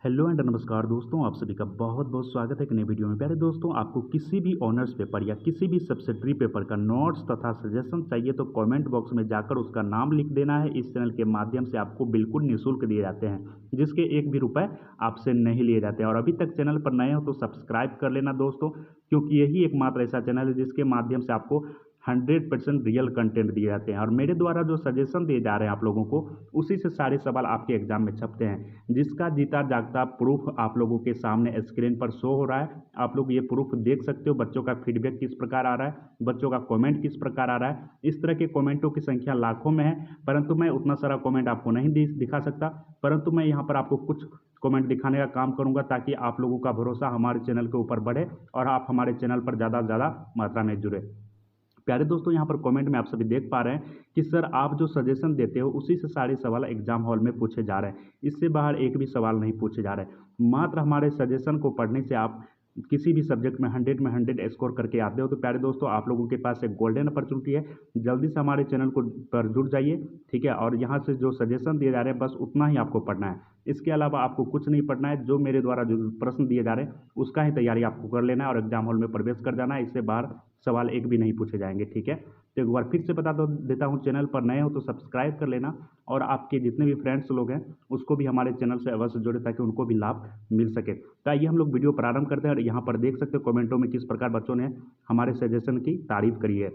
Hello and नमस्कार दोस्तों, आप सभी का बहुत बहुत स्वागत है एक नई वीडियो में। प्यारे दोस्तों, आपको किसी भी ऑनर्स पेपर या किसी भी सब्सिडरी पेपर का नोट्स तथा सजेशन चाहिए तो कमेंट बॉक्स में जाकर उसका नाम लिख देना है। इस चैनल के माध्यम से आपको बिल्कुल निःशुल्क दिए जाते हैं, जिसके एक भी रुपए आपसे नहीं लिए जाते हैं। और अभी तक चैनल पर नए हो तो सब्सक्राइब कर लेना दोस्तों, क्योंकि यही एकमात्र ऐसा चैनल है जिसके माध्यम से आपको 100% रियल कंटेंट दिए जाते हैं। और मेरे द्वारा जो सजेशन दिए जा रहे हैं आप लोगों को, उसी से सारे सवाल आपके एग्जाम में छपते हैं, जिसका जीता जागता प्रूफ आप लोगों के सामने स्क्रीन पर शो हो रहा है। आप लोग ये प्रूफ देख सकते हो। बच्चों का फीडबैक किस प्रकार आ रहा है, बच्चों का कमेंट किस प्रकार आ रहा है। इस तरह के कमेंटों की संख्या लाखों में है, परंतु मैं उतना सारा कमेंट आपको नहीं दिखा सकता। परंतु मैं यहाँ पर आपको कुछ कमेंट दिखाने का काम करूंगा, ताकि आप लोगों का भरोसा हमारे चैनल के ऊपर बढ़े और आप हमारे चैनल पर ज़्यादा से ज़्यादा मात्रा में जुड़े। प्यारे दोस्तों, यहाँ पर कमेंट में आप सभी देख पा रहे हैं कि सर आप जो सजेशन देते हो उसी से सारे सवाल एग्जाम हॉल में पूछे जा रहे हैं, इससे बाहर एक भी सवाल नहीं पूछे जा रहे। मात्र हमारे सजेशन को पढ़ने से आप किसी भी सब्जेक्ट में 100 में 100 स्कोर करके आते हो। तो प्यारे दोस्तों, आप लोगों के पास एक गोल्डन अपॉर्चुनिटी है, जल्दी से हमारे चैनल को पर जुड़ जाइए, ठीक है। और यहाँ से जो सजेशन दिए जा रहे हैं बस उतना ही आपको पढ़ना है, इसके अलावा आपको कुछ नहीं पढ़ना है। जो मेरे द्वारा जो प्रश्न दिए जा रहे हैं उसका ही तैयारी आपको कर लेना है और एग्जाम हॉल में प्रवेश कर जाना है। इससे बाहर सवाल एक भी नहीं पूछे जाएंगे, ठीक है। तो एक बार फिर से बता दो देता हूँ, चैनल पर नए हो तो सब्सक्राइब कर लेना, और आपके जितने भी फ्रेंड्स लोग हैं उसको भी हमारे चैनल से अवश्य जोड़े, ताकि उनको भी लाभ मिल सके। तो आइए हम लोग वीडियो प्रारंभ करते हैं। और यहाँ पर देख सकते हो कमेंटों में किस प्रकार बच्चों ने हमारे सजेशन की तारीफ करी है।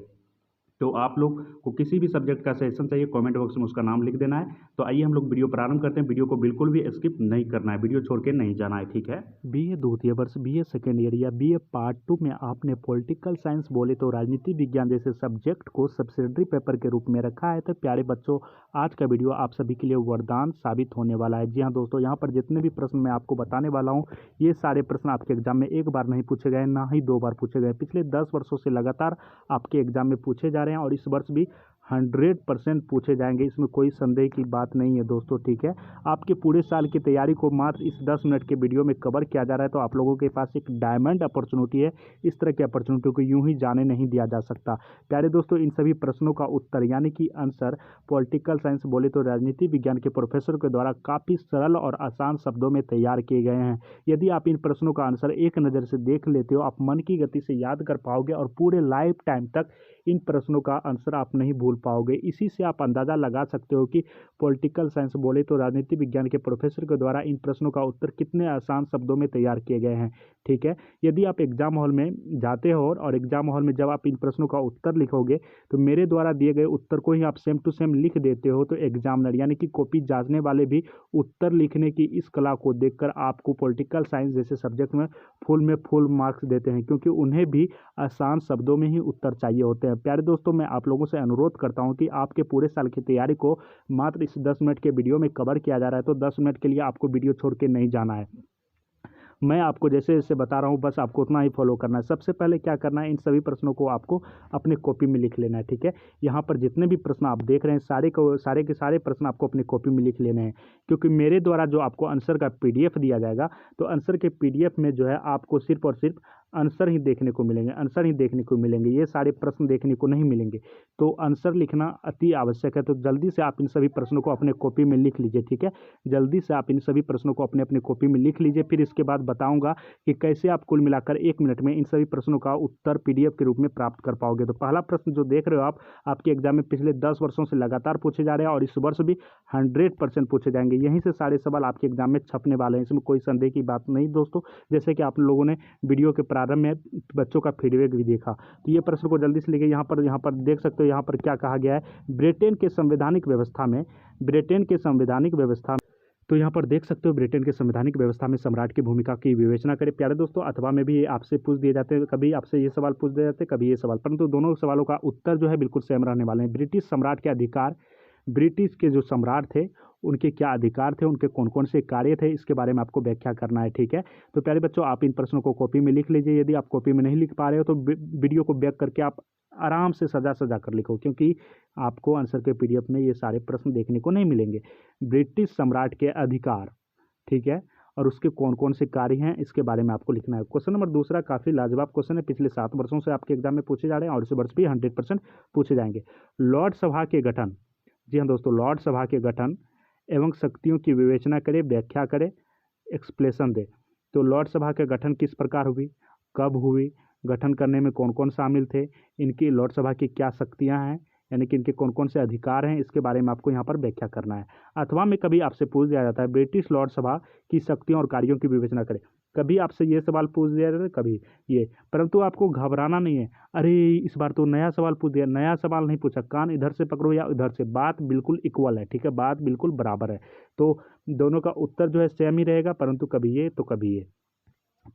तो आप लोग को किसी भी सब्जेक्ट का सजेशन चाहिए, कमेंट बॉक्स में उसका नाम लिख देना है। तो आइए हम लोग वीडियो प्रारंभ करते हैं। वीडियो को बिल्कुल भी स्किप नहीं करना है, वीडियो छोड़ के नहीं जाना है, ठीक है। बीए द्वितीय वर्ष, बीए सेकेंड ईयर या बीए पार्ट 2 में आपने पॉलिटिकल साइंस बोले तो राजनीति विज्ञान जैसे सब्जेक्ट को सब्सिडरी पेपर के रूप में रखा है। तो प्यारे बच्चों, आज का वीडियो आप सभी के लिए वरदान साबित होने वाला है। जी हाँ दोस्तों, यहाँ पर जितने भी प्रश्न मैं आपको बताने वाला हूँ, ये सारे प्रश्न आपके एग्जाम में एक बार नहीं पूछे गए, ना ही 2 बार पूछे गए। पिछले 10 वर्षों से लगातार आपके एग्जाम में पूछे जा रहे हैं, और इस वर्ष भी 100% पूछे जाएंगे, इसमें कोई संदेह की बात नहीं है दोस्तों, ठीक है। आपके पूरे साल की तैयारी को मात्र इस 10 मिनट के वीडियो में कवर किया जा रहा है। तो आप लोगों के पास एक डायमंड अपॉर्चुनिटी है, इस तरह की अपॉर्चुनिटी को यूं ही जाने नहीं दिया जा सकता। प्यारे दोस्तों, इन सभी प्रश्नों का उत्तर यानी कि आंसर पॉलिटिकल साइंस बोले तो राजनीति विज्ञान के प्रोफेसर के द्वारा काफ़ी सरल और आसान शब्दों में तैयार किए गए हैं। यदि आप इन प्रश्नों का आंसर एक नज़र से देख लेते हो, आप मन की गति से याद कर पाओगे और पूरे लाइफ टाइम तक इन प्रश्नों का आंसर आप नहीं भूल पाओगे। इसी से आप अंदाज़ा लगा सकते हो कि पॉलिटिकल साइंस बोले तो राजनीति विज्ञान के प्रोफेसर के द्वारा इन प्रश्नों का उत्तर कितने आसान शब्दों में तैयार किए गए हैं, ठीक है। यदि आप एग्जाम हॉल में जाते हो और एग्जाम हॉल में जब आप इन प्रश्नों का उत्तर लिखोगे, तो मेरे द्वारा दिए गए उत्तर को ही आप सेम टू सेम लिख देते हो, तो एग्जामिनर यानी कि कॉपी जांचने वाले भी उत्तर लिखने की इस कला को देखकर आपको पॉलिटिकल साइंस जैसे सब्जेक्ट में फुल मार्क्स देते हैं, क्योंकि उन्हें भी आसान शब्दों में ही उत्तर चाहिए होते हैं। प्यारे दोस्तों, मैं आप लोगों से अनुरोध करता हूं कि आपके पूरे साल की तैयारी को मात्र इस 10 मिनट के वीडियो में कवर किया जा रहा है, तो 10 मिनट के लिए आपको वीडियो छोड़ के नहीं जाना है। मैं आपको जैसे जैसे बता रहा हूँ, बस आपको उतना ही फॉलो करना है। सबसे पहले क्या करना है, इन सभी प्रश्नों को आपको अपने कॉपी में लिख लेना है, ठीक है। यहाँ पर जितने भी प्रश्न आप देख रहे हैं, सारे के सारे प्रश्न आपको अपनी कॉपी में लिख लेने हैं, क्योंकि मेरे द्वारा जो आपको आंसर का पीडीएफ दिया जाएगा, तो आंसर के पीडीएफ में जो है आपको सिर्फ और सिर्फ आंसर ही देखने को मिलेंगे, आंसर ही देखने को मिलेंगे, ये सारे प्रश्न देखने को नहीं मिलेंगे। तो आंसर लिखना अति आवश्यक है। तो जल्दी से आप इन सभी प्रश्नों को अपने कॉपी में लिख लीजिए, ठीक है। जल्दी से आप इन सभी प्रश्नों को अपने अपने कॉपी में लिख लीजिए। फिर इसके बाद बताऊंगा कि कैसे आप कुल मिलाकर 1 मिनट में इन सभी प्रश्नों का उत्तर पीडीएफ के रूप में प्राप्त कर पाओगे। तो पहला प्रश्न जो देख रहे हो आप, आपके एग्जाम में पिछले 10 वर्षों से लगातार पूछे जा रहे हैं, और इस वर्ष भी 100% पूछे जाएंगे। यहीं से सारे सवाल आपके एग्जाम में छपने वाले हैं, इसमें कोई संदेह की बात नहीं दोस्तों। जैसे कि आप लोगों ने वीडियो के प्रारंभ में बच्चों का फीडबैक भी देखा, तो ये प्रश्न को जल्दी से लेके यहाँ पर देख सकते हो। यहाँ पर क्या कहा गया है, ब्रिटेन के संवैधानिक व्यवस्था में तो यहाँ पर देख सकते हो, ब्रिटेन के संवैधानिक व्यवस्था में सम्राट की भूमिका की विवेचना करें। प्यारे दोस्तों, अथवा में भी आपसे पूछ दिए जाते हैं, कभी आपसे ये सवाल पूछ दिए जाते हैं, कभी ये सवाल, परंतु दोनों सवालों का उत्तर जो है बिल्कुल सेम रहने वाले हैं। ब्रिटिश सम्राट के अधिकार, ब्रिटिश के जो सम्राट थे उनके क्या अधिकार थे, उनके कौन कौन से कार्य थे, इसके बारे में आपको व्याख्या करना है, ठीक है। तो प्यारे बच्चों, आप इन प्रश्नों को कॉपी में लिख लीजिए। यदि आप कॉपी में नहीं लिख पा रहे हो तो वीडियो को बैक करके आप आराम से सजा कर लिखो, क्योंकि आपको आंसर के पीडीएफ में ये सारे प्रश्न देखने को नहीं मिलेंगे। ब्रिटिश सम्राट के अधिकार, ठीक है, और उसके कौन कौन से कार्य हैं, इसके बारे में आपको लिखना है। क्वेश्चन नंबर दूसरा काफ़ी लाजवाब क्वेश्चन है, पिछले 7 वर्षों से आपके एग्जाम में पूछे जा रहे हैं, और इस वर्ष भी 100% पूछे जाएंगे। लॉर्ड सभा के गठन, जी हाँ दोस्तों, लॉर्ड सभा के गठन एवं शक्तियों की विवेचना करें, व्याख्या करें, एक्सप्लेनेशन दे। तो लोकसभा का गठन किस प्रकार हुई, कब हुई, गठन करने में कौन कौन शामिल थे, इनकी लोकसभा की क्या शक्तियां हैं, यानी कि इनके कौन कौन से अधिकार हैं, इसके बारे में आपको यहाँ पर व्याख्या करना है। अथवा में कभी आपसे पूछ दिया जाता है ब्रिटिश लोकसभा की शक्तियों और कार्यों की विवेचना करें। कभी आपसे ये सवाल पूछ दिया जाता है, कभी ये, परंतु आपको घबराना नहीं है। अरे इस बार तो नया सवाल पूछ दिया, नया सवाल नहीं पूछा, कान इधर से पकड़ो या इधर से, बात बिल्कुल इक्वल है, ठीक है, बात बिल्कुल बराबर है। तो दोनों का उत्तर जो है सेम ही रहेगा, परंतु कभी ये तो कभी ये,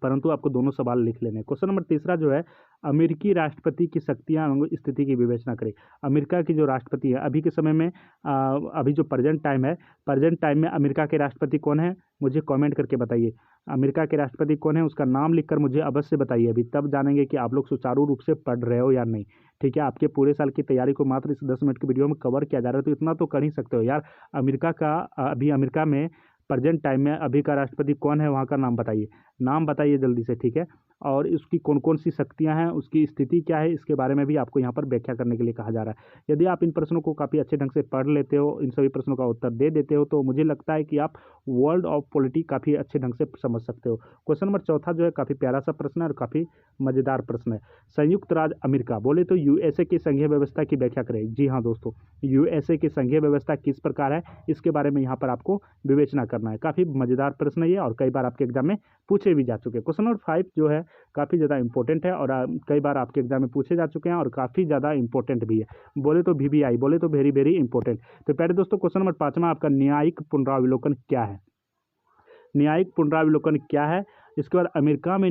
परंतु आपको दोनों सवाल लिख लेने हैं। क्वेश्चन नंबर तीसरा जो है, अमेरिकी राष्ट्रपति की शक्तियां एवं स्थिति की विवेचना करें। अमेरिका की जो राष्ट्रपति है अभी के समय में, अभी जो प्रेजेंट टाइम है, प्रेजेंट टाइम में अमेरिका के राष्ट्रपति कौन है, मुझे कमेंट करके बताइए। अमेरिका के राष्ट्रपति कौन है, उसका नाम लिखकर मुझे अवश्य बताइए, अभी तब जानेंगे कि आप लोग सुचारू रूप से पढ़ रहे हो या नहीं। ठीक है, आपके पूरे साल की तैयारी को मात्र इस 10 मिनट की वीडियो में कवर किया जा रहा है, तो इतना तो कर ही सकते हो यार। अमेरिका का अभी अमेरिका में प्रेजेंट टाइम में अभी का राष्ट्रपति कौन है, वहाँ का नाम बताइए, नाम बताइए जल्दी से, ठीक है। और उसकी कौन कौन सी शक्तियाँ हैं, उसकी स्थिति क्या है, इसके बारे में भी आपको यहाँ पर व्याख्या करने के लिए कहा जा रहा है। यदि आप इन प्रश्नों को काफ़ी अच्छे ढंग से पढ़ लेते हो, इन सभी प्रश्नों का उत्तर दे देते हो, तो मुझे लगता है कि आप वर्ल्ड ऑफ पॉलिटी काफ़ी अच्छे ढंग से समझ सकते हो। क्वेश्चन नंबर चौथा जो है काफ़ी प्यारा सा प्रश्न है और काफ़ी मज़ेदार प्रश्न है। संयुक्त राज्य अमेरिका बोले तो यूएसए की संघीय व्यवस्था की व्याख्या करें। जी हाँ दोस्तों, यूएसए की संघीय व्यवस्था किस प्रकार है, इसके बारे में यहाँ पर आपको विवेचना करना है। काफ़ी मज़ेदार प्रश्न है ये, और कई बार आपके एग्जाम में पूछे भी जा चुके हैं। क्वेश्चन नंबर 5 जो है काफ़ी ज़्यादा इंपॉर्टेंट है, और कई बार आपके एग्जाम में पूछे जा चुके हैं, और काफ़ी ज़्यादा इंपॉर्टेंट भी है। बोले तो VVI, बोले तो वेरी वेरी इंपॉर्टेंट। तो पहले दोस्तों क्वेश्चन नंबर 5 आपका न्यायिक पुनरावलोकन क्या है। न्यायिक पुनरावलोकन क्या है, इसके बाद अमेरिका में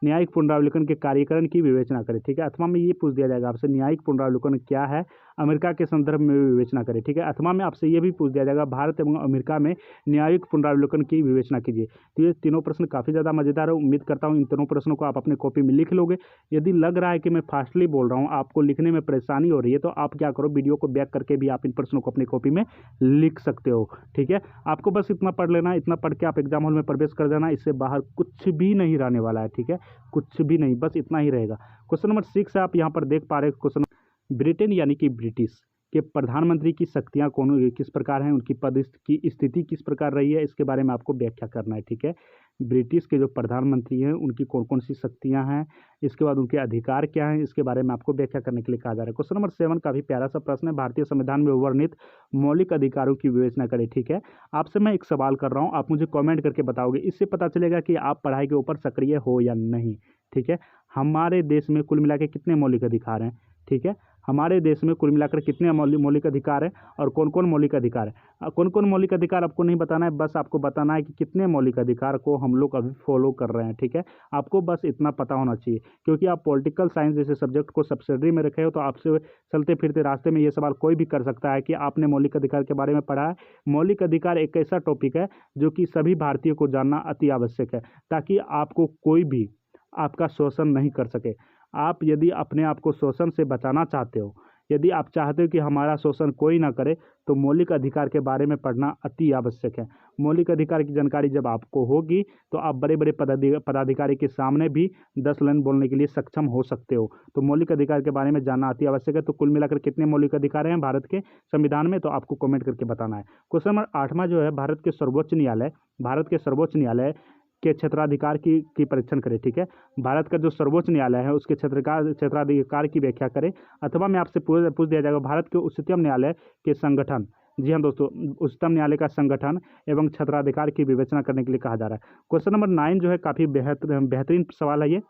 न्यायिक पुनरावलोकन के कार्यकरण की विवेचना करें। ठीक है, अथवा में ये पूछ दिया जाएगा आपसे न्यायिक पुनरावलोकन क्या है, अमेरिका के संदर्भ में विवेचना करें। ठीक है, अथवा में आपसे ये भी पूछ दिया जाएगा भारत एवं अमेरिका में न्यायिक पुनरावलोकन की विवेचना कीजिए। तो ये तीनों प्रश्न काफ़ी ज़्यादा मजेदार है। उम्मीद करता हूँ इन तीनों प्रश्नों को आप अपने कॉपी में लिख लोगे। यदि लग रहा है कि मैं फास्टली बोल रहा हूँ, आपको लिखने में परेशानी हो रही है, तो आप क्या करो, वीडियो को बैक करके भी आप इन प्रश्नों को अपनी कॉपी में लिख सकते हो। ठीक है, आपको बस इतना पढ़ लेना, इतना पढ़ के आप एग्जाम हॉल में प्रवेश कर देना, इससे बाहर कुछ भी नहीं रहने वाला है। ठीक है, कुछ भी नहीं, बस इतना ही रहेगा। क्वेश्चन नंबर 6 आप यहाँ पर देख पा रहे हैं। क्वेश्चन, ब्रिटेन यानी कि ब्रिटिश के प्रधानमंत्री की शक्तियाँ कौन किस प्रकार हैं, उनकी पद की स्थिति किस प्रकार रही है, इसके बारे में आपको व्याख्या करना है। ठीक है, ब्रिटिश के जो प्रधानमंत्री हैं उनकी कौन कौन सी शक्तियाँ हैं, इसके बाद उनके अधिकार क्या हैं, इसके बारे में आपको व्याख्या करने के लिए कहा जा रहा है। क्वेश्चन नंबर 7 काफ़ी प्यारा सा प्रश्न है, भारतीय संविधान में वर्णित मौलिक अधिकारों की विवेचना करें। ठीक है, आपसे मैं एक सवाल कर रहा हूँ, आप मुझे कमेंट करके बताओगे, इससे पता चलेगा कि आप पढ़ाई के ऊपर सक्रिय हो या नहीं। ठीक है, हमारे देश में कुल मिला के कितने मौलिक अधिकार हैं। ठीक है, हमारे देश में कुल मिलाकर कितने मौलिक अधिकार हैं, और कौन कौन मौलिक अधिकार है। कौन कौन मौलिक अधिकार आपको नहीं बताना है, बस आपको बताना है कि कितने मौलिक अधिकार को हम लोग अभी फॉलो कर रहे हैं। ठीक है, आपको बस इतना पता होना चाहिए, क्योंकि आप पॉलिटिकल साइंस जैसे सब्जेक्ट को सब्सिडरी में रखे हो, तो आपसे चलते फिरते रास्ते में ये सवाल कोई भी कर सकता है कि आपने मौलिक अधिकार के बारे में पढ़ा है। मौलिक अधिकार एक ऐसा टॉपिक है जो कि सभी भारतीयों को जानना अति आवश्यक है, ताकि आपको कोई भी आपका शोषण नहीं कर सके। आप यदि अपने आप को शोषण से बचाना चाहते हो, यदि आप चाहते हो कि हमारा शोषण कोई ना करे, तो मौलिक अधिकार के बारे में पढ़ना अति आवश्यक है। मौलिक अधिकार की जानकारी जब आपको होगी, तो आप बड़े बड़े पदाधिकारी के सामने भी 10 लाइन बोलने के लिए सक्षम हो सकते हो। तो मौलिक अधिकार के बारे में जानना अति आवश्यक है। तो कुल मिलाकर कितने मौलिक अधिकार हैं भारत के संविधान में, तो आपको कमेंट करके बताना है। क्वेश्चन नंबर 8 जो है, भारत के सर्वोच्च न्यायालय के क्षेत्राधिकार की परीक्षण करें। ठीक है, भारत का जो सर्वोच्च न्यायालय है उसके क्षेत्राधिकार की व्याख्या करें। अथवा में आपसे पूछ दिया जाएगा भारत के उच्चतम न्यायालय के संगठन, जी हाँ दोस्तों, उच्चतम न्यायालय का संगठन एवं क्षेत्राधिकार की विवेचना करने के लिए कहा जा रहा है। क्वेश्चन नंबर 9 जो है काफ़ी बेहतरीन सवाल है ये,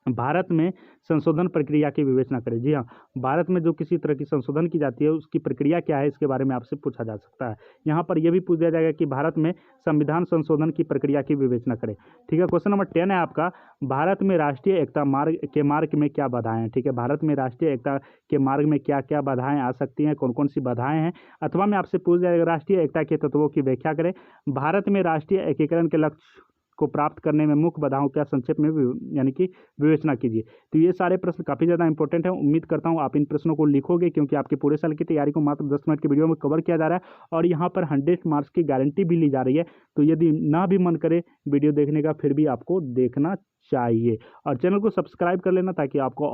भारत में संशोधन प्रक्रिया की विवेचना करें। जी हाँ, भारत में जो किसी तरह की संशोधन की जाती है उसकी प्रक्रिया क्या है, इसके बारे में आपसे पूछा जा सकता है। यहाँ पर यह भी पूछ दिया जाएगा कि भारत में संविधान संशोधन की प्रक्रिया की विवेचना करें। ठीक है, क्वेश्चन नंबर 10 है आपका, भारत में राष्ट्रीय एकता मार्ग में क्या बाधाएं हैं। ठीक है, भारत में राष्ट्रीय एकता के मार्ग में क्या क्या बाधाएं आ सकती हैं, कौन कौन सी बाधाएं हैं। अथवा में आपसे पूछ दिया जाएगा राष्ट्रीय एकता के तत्वों की व्याख्या करें। भारत में राष्ट्रीय एकीकरण के लक्ष्य को प्राप्त करने में मुख्य बाधाओं का संक्षेप में यानी कि विवेचना कीजिए। तो ये सारे प्रश्न काफ़ी ज़्यादा इंपॉर्टेंट है। उम्मीद करता हूँ आप इन प्रश्नों को लिखोगे, क्योंकि आपके पूरे साल की तैयारी को मात्र 10 मिनट की वीडियो में कवर किया जा रहा है, और यहाँ पर 100 मार्क्स की गारंटी भी ली जा रही है। तो यदि ना भी मन करे वीडियो देखने का, फिर भी आपको देखना चाहिए, और चैनल को सब्सक्राइब कर लेना, ताकि आपको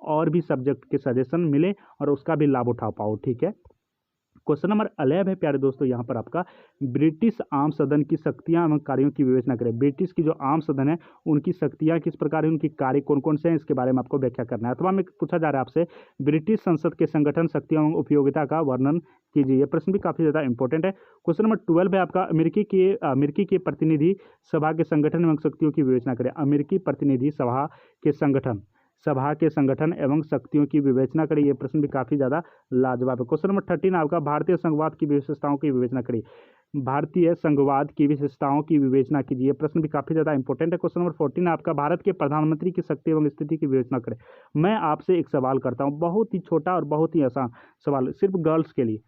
और भी सब्जेक्ट के सजेशन मिले और उसका भी लाभ उठा पाओ। ठीक है, क्वेश्चन नंबर 11 है प्यारे दोस्तों, यहाँ पर आपका ब्रिटिश आम सदन की शक्तियां एवं कार्यों की विवेचना करें। ब्रिटिश की जो आम सदन है उनकी शक्तियां किस प्रकार है, उनकी कार्य कौन कौन से हैं, इसके बारे में आपको व्याख्या करना है। अथवा में पूछा जा रहा है आपसे ब्रिटिश संसद के संगठन, शक्तियों एवं उपयोगिता का वर्णन कीजिए। यह प्रश्न भी काफी ज्यादा इंपॉर्टेंट है। क्वेश्चन नंबर 12 है आपका अमेरिकी के प्रतिनिधि सभा के संगठन एवं शक्तियों की विवेचना करें। अमेरिकी प्रतिनिधि सभा के संगठन एवं शक्तियों की विवेचना करें। यह प्रश्न भी काफी ज्यादा लाजवाब है। क्वेश्चन नंबर 13 आपका भारतीय संघवाद की विशेषताओं की विवेचना करिए। भारतीय संघवाद की विशेषताओं की विवेचना कीजिए। यह प्रश्न भी काफी ज्यादा इंपॉर्टेंट है। क्वेश्चन नंबर 14 आपका भारत के प्रधानमंत्री की शक्ति एवं स्थिति की विवेचना करें। मैं आपसे एक सवाल करता हूं, बहुत ही छोटा और बहुत ही आसान सवाल, सिर्फ गर्ल्स के लिए,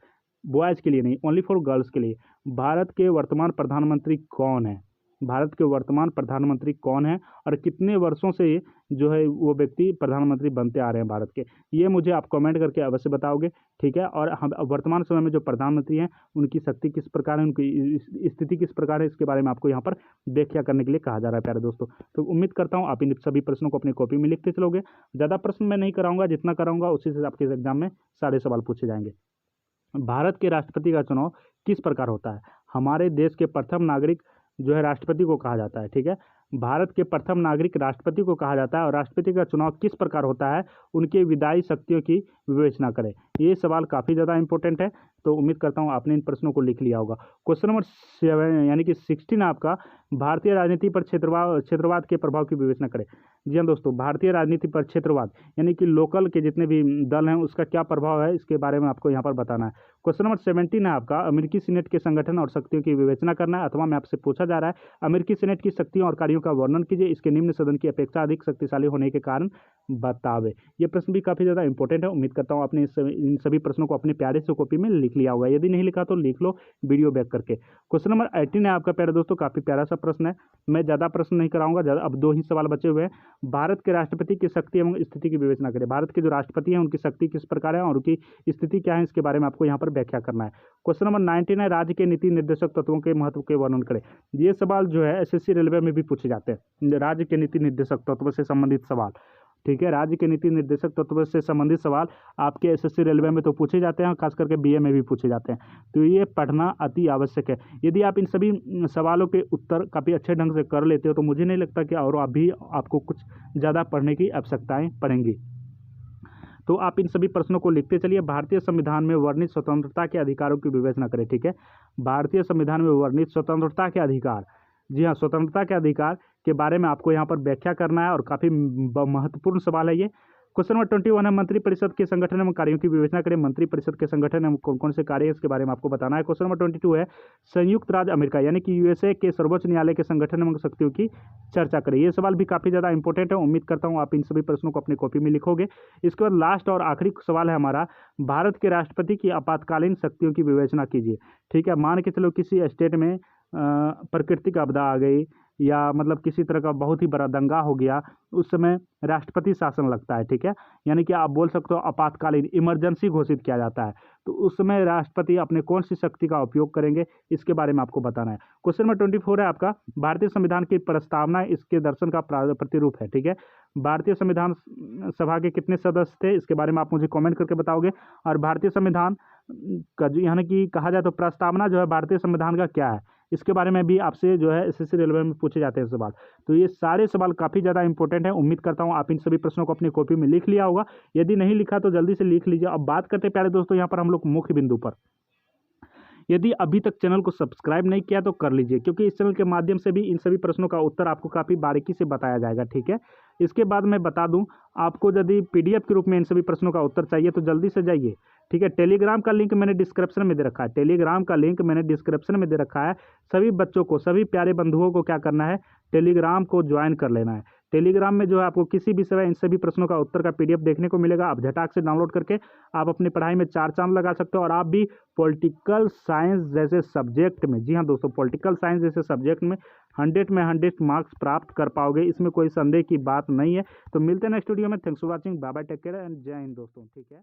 बॉयज के लिए नहीं, ओनली फॉर गर्ल्स के लिए। भारत के वर्तमान प्रधानमंत्री कौन है? भारत के वर्तमान प्रधानमंत्री कौन है और कितने वर्षों से जो है वो व्यक्ति प्रधानमंत्री बनते आ रहे हैं भारत के? ये मुझे आप कमेंट करके अवश्य बताओगे, ठीक है। और हम वर्तमान समय में जो प्रधानमंत्री हैं उनकी शक्ति किस प्रकार है, उनकी स्थिति किस प्रकार है, इसके बारे में आपको यहाँ पर व्याख्या करने के लिए कहा जा रहा है प्यारे दोस्तों। तो उम्मीद करता हूँ आप इन सभी प्रश्नों को अपनी कॉपी में लिखते चलोगे। ज़्यादा प्रश्न मैं नहीं कराऊंगा, जितना कराऊंगा उसी से आपके एग्जाम में सारे सवाल पूछे जाएंगे। भारत के राष्ट्रपति का चुनाव किस प्रकार होता है? हमारे देश के प्रथम नागरिक जो है राष्ट्रपति को कहा जाता है, ठीक है। भारत के प्रथम नागरिक राष्ट्रपति को कहा जाता है और राष्ट्रपति का चुनाव किस प्रकार होता है, उनके विधायी शक्तियों की विवेचना करें। ये सवाल काफ़ी ज़्यादा इंपॉर्टेंट है, तो उम्मीद करता हूँ आपने इन प्रश्नों को लिख लिया होगा। क्वेश्चन नंबर 7 यानी कि 16 आपका भारतीय राजनीति पर क्षेत्रवाद के प्रभाव की विवेचना करें। जी हाँ दोस्तों, भारतीय राजनीति पर क्षेत्रवाद यानी कि लोकल के जितने भी दल हैं उसका क्या प्रभाव है, इसके बारे में आपको यहाँ पर बताना है। क्वेश्चन नंबर 17 है आपका अमेरिकी सीनेट के संगठन और शक्तियों की विवेचना करना है। अथवा में आपसे पूछा जा रहा है अमेरिकी सीनेट की शक्तियों और कार्यों का वर्णन कीजिए, इसके निम्न सदन की अपेक्षा अधिक शक्तिशाली होने के कारण बतावे। ये प्रश्न भी काफी ज्यादा इंपॉर्टेंट है। उम्मीद करता हूँ आपने इन सभी प्रश्नों को अपने प्यारे से कॉपी में लिख लिया होगा। यदि नहीं लिखा तो लिख लो वीडियो बैक करके। क्वेश्चन नंबर 18 है आपका प्यारे दोस्तों, काफी प्यारा सा प्रश्न है। मैं ज्यादा प्रश्न नहीं कराऊंगा, अब 2 ही सवाल बचे हुए हैं। भारत के राष्ट्रपति की शक्ति एवं स्थिति की विवेचना करें। भारत के जो राष्ट्रपति हैं उनकी शक्ति किस प्रकार है और उनकी स्थिति क्या है, इसके बारे में आपको यहाँ पर व्याख्या करना है। क्वेश्चन नंबर 19 है राज्य के नीति निर्देशक तत्वों के महत्व के वर्णन करें। ये सवाल जो है एसएससी रेलवे में भी पूछे जाते हैं, राज्य के नीति निर्देशक तत्व से संबंधित सवाल, ठीक है। राज्य के नीति निर्देशक तत्व से संबंधित सवाल आपके एसएससी रेलवे में तो पूछे जाते हैं, खास करके बीए में भी पूछे जाते हैं, तो ये पढ़ना अति आवश्यक है। यदि आप इन सभी सवालों के उत्तर काफ़ी अच्छे ढंग से कर लेते हो तो मुझे नहीं लगता कि और अभी आपको कुछ ज़्यादा पढ़ने की आवश्यकताएं पड़ेंगी। तो आप इन सभी प्रश्नों को लिखते चलिए। भारतीय संविधान में वर्णित स्वतंत्रता के अधिकारों की विवेचना करें, ठीक है। भारतीय संविधान में वर्णित स्वतंत्रता के अधिकार, जी हाँ, स्वतंत्रता के अधिकार के बारे में आपको यहाँ पर व्याख्या करना है और काफ़ी महत्वपूर्ण सवाल है ये। क्वेश्चन नंबर 21 है मंत्रिपरिषद के संगठन एवं कार्यों की विवेचना करें। मंत्रिपरिषद के संगठन एवं कौन कौन से कार्य है इसके बारे में आपको बताना है। क्वेश्चन नंबर 22 है संयुक्त राज्य अमेरिका यानी कि यूएसए के सर्वोच्च न्यायालय के संगठन एवं शक्तियों की चर्चा करें। ये सवाल भी काफ़ी ज़्यादा इंपॉर्टेंट है। उम्मीद करता हूँ आप इन सभी प्रश्नों को अपनी कॉपी में लिखोगे। इसके बाद लास्ट और आखिरी सवाल है हमारा भारत के राष्ट्रपति की आपातकालीन शक्तियों की विवेचना कीजिए, ठीक है। मान के चलो किसी स्टेट में प्राकृतिक आपदा आ गई या मतलब किसी तरह का बहुत ही बड़ा दंगा हो गया, उस समय राष्ट्रपति शासन लगता है, ठीक है। यानी कि आप बोल सकते हो आपातकालीन इमरजेंसी घोषित किया जाता है, तो उस समय राष्ट्रपति अपने कौन सी शक्ति का उपयोग करेंगे इसके बारे में आपको बताना है। क्वेश्चन नंबर 24 है आपका भारतीय संविधान की प्रस्तावना इसके दर्शन का प्रतिरूप है, ठीक है। भारतीय संविधान सभा के कितने सदस्य थे इसके बारे में आप मुझे कमेंट करके बताओगे। और भारतीय संविधान का जो यानी कि कहा जाए तो प्रस्तावना जो है भारतीय संविधान का क्या है, इसके बारे में भी आपसे जो है एसएससी रेलवे में पूछे जाते हैं सवाल। तो ये सारे सवाल काफ़ी ज़्यादा इंपॉर्टेंट है। उम्मीद करता हूँ आप इन सभी प्रश्नों को अपनी कॉपी में लिख लिया होगा। यदि नहीं लिखा तो जल्दी से लिख लीजिए। अब बात करते हैं प्यारे दोस्तों यहाँ पर हम लोग मुख्य बिंदु पर। यदि अभी तक चैनल को सब्सक्राइब नहीं किया तो कर लीजिए, क्योंकि इस चैनल के माध्यम से भी इन सभी प्रश्नों का उत्तर आपको काफ़ी बारीकी से बताया जाएगा, ठीक है। इसके बाद मैं बता दूं, आपको यदि पीडीएफ के रूप में इन सभी प्रश्नों का उत्तर चाहिए तो जल्दी से जाइए, ठीक है। टेलीग्राम का लिंक मैंने डिस्क्रिप्शन में दे रखा है, टेलीग्राम का लिंक मैंने डिस्क्रिप्शन में दे रखा है। सभी बच्चों को, सभी प्यारे बंधुओं को क्या करना है, टेलीग्राम को ज्वाइन कर लेना है। टेलीग्राम में जो है आपको किसी भी समय इन सभी प्रश्नों का उत्तर का पीडीएफ देखने को मिलेगा। आप झटाक से डाउनलोड करके आप अपनी पढ़ाई में 4 चांद लगा सकते हो और आप भी पॉलिटिकल साइंस जैसे सब्जेक्ट में, जी हाँ दोस्तों, पॉलिटिकल साइंस जैसे सब्जेक्ट में 100 में 100 मार्क्स प्राप्त कर पाओगे, इसमें कोई संदेह की बात नहीं है। तो मिलते हैं नेक्स्ट वीडियो में। Thanks for watching, bye bye, take care and जय हिंद दोस्तों, ठीक है।